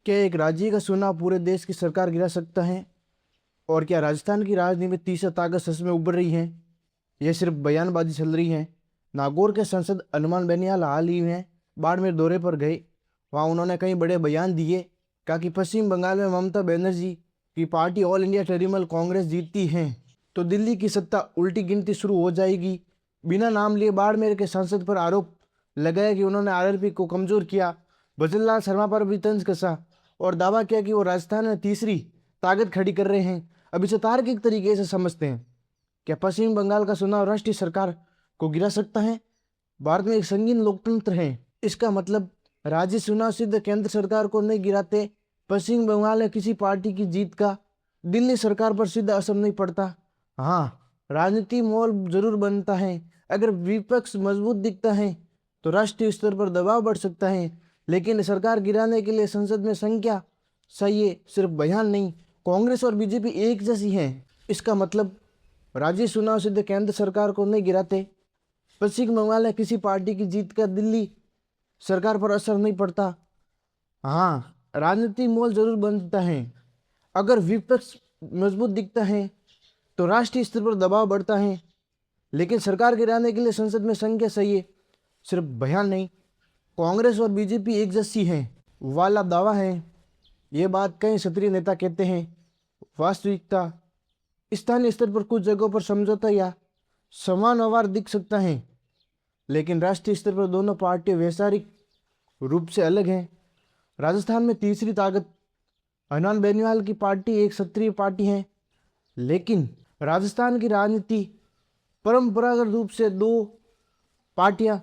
क्या एक राज्य का चुनाव पूरे देश की सरकार गिरा सकता है? और क्या राजस्थान की राजनीति में तीसरा ताकत सच में उभर रही है? यह सिर्फ बयानबाजी चल रही है। नागौर के सांसद हनुमान बेनियाल हाल ही में बाड़मेर दौरे पर गए। वहां उन्होंने कई बड़े बयान दिए। कहा कि पश्चिम बंगाल में ममता बनर्जी की party all India Trinamool Congress जीतती है तो दिल्ली की सत्ता उल्टी गिनती शुरू हो जाएगी। बिना नाम लिए बाड़मेर के सांसद पर आरोप लगाया कि उन्होंने आरएलपी को कमजोर किया। भजनलाल शर्मा पर भी तंज कसा और दावा किया कि वो राजस्थान में तीसरी ताकत खड़ी कर रहे हैं। अब इसे तार्किक तरीके से समझते हैं। क्या पश्चिम बंगाल का चुनाव राष्ट्रीय सरकार को गिरा सकता है? भारत में एक संगीन लोकतंत्र है। इसका मतलब राज्य चुनाव सीधे केंद्र सरकार को नहीं गिराते। पश्चिम बंगाल में किसी पार्टी की जीत का दिल्ली सरकार पर सीधा असर नहीं पड़ता। हाँ, राजनीति माहौल जरूर बनता है। अगर विपक्ष मजबूत दिखता है तो राष्ट्रीय स्तर पर दबाव बढ़ सकता है। लेकिन सरकार गिराने के लिए संसद में संख्या चाहिए, सिर्फ बयान नहीं। कांग्रेस और बीजेपी एक जैसी हैं। इसका मतलब राज्य चुनाव सीधे केंद्र सरकार को नहीं गिराते। पश्चिम बंगाल में किसी पार्टी की जीत का दिल्ली सरकार पर असर नहीं पड़ता। हाँ, राजनीतिक माहौल जरूर बनता है। अगर विपक्ष मजबूत दिखता है तो राष्ट्रीय स्तर पर दबाव बढ़ता है। लेकिन सरकार गिराने के लिए संसद में संख्या चाहिए, सिर्फ बयान नहीं। कांग्रेस और बीजेपी एक जैसी है वाला दावा है। ये बात कई क्षेत्रीय नेता कहते हैं। वास्तविकता स्थानीय स्तर पर कुछ जगहों पर समझौता या समान व्यवहार दिख सकता है, लेकिन राष्ट्रीय स्तर पर दोनों पार्टियां वैचारिक रूप से अलग हैं। राजस्थान में तीसरी ताकत हनुमान बेनीवाल की पार्टी एक क्षत्रिय पार्टी है, लेकिन राजस्थान की राजनीति परंपरागत रूप से दो पार्टियां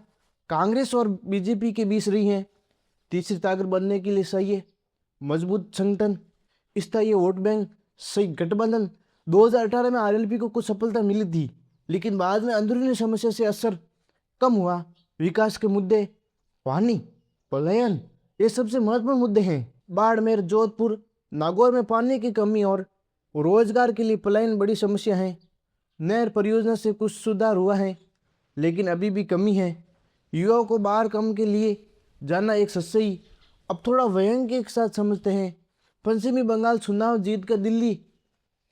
कांग्रेस और बीजेपी के बीच रही हैं। तीसरी ताकत बनने के लिए चाहिए मजबूत संगठन, स्थायी वोट बैंक, सही गठबंधन। 2018 में आरएलपी को कुछ सफलता मिली थी, लेकिन बाद में अंदरूनी समस्या से असर कम हुआ। विकास के मुद्दे, पानी, पलायन, ये सबसे महत्वपूर्ण मुद्दे हैं। बाड़मेर, जोधपुर, नागौर में पानी की कमी और रोजगार के लिए पलायन बड़ी समस्या है। नहर परियोजना से कुछ सुधार हुआ है, लेकिन अभी भी कमी है। युवाओं को बाहर काम के लिए जाना एक सच्चाई अब थोड़ा व्यंग के साथ समझते हैं। पश्चिमी बंगाल चुनाव जीत कर दिल्ली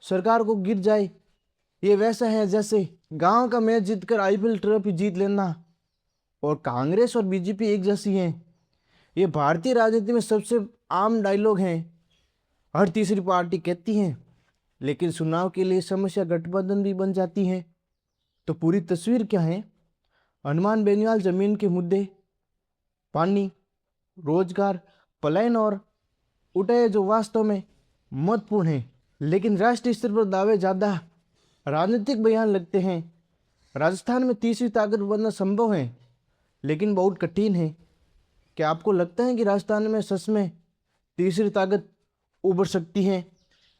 सरकार को गिर जाए, ये वैसा है जैसे गांव का मैच जीतकर आईपीएल ट्रॉफी जीत लेना। और कांग्रेस और बीजेपी एक जैसी हैं, ये भारतीय राजनीति में सबसे आम डायलॉग हैं। हर तीसरी पार्टी कहती है, लेकिन चुनाव के लिए समस्या गठबंधन भी बन जाती है। तो पूरी तस्वीर क्या है? हनुमान बेनीवाल जमीन के मुद्दे, पानी, रोजगार, पलायन और उठाए जो वास्तव में महत्वपूर्ण है, लेकिन राष्ट्रीय स्तर पर दावे ज्यादा राजनीतिक बयान लगते हैं। राजस्थान में तीसरी ताकत बनना संभव है, लेकिन बहुत कठिन है। क्या आपको लगता है कि राजस्थान में सच में तीसरी ताकत उभर सकती है,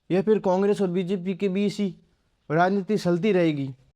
या फिर कांग्रेस और बीजेपी के बीच ही राजनीति चलती रहेगी?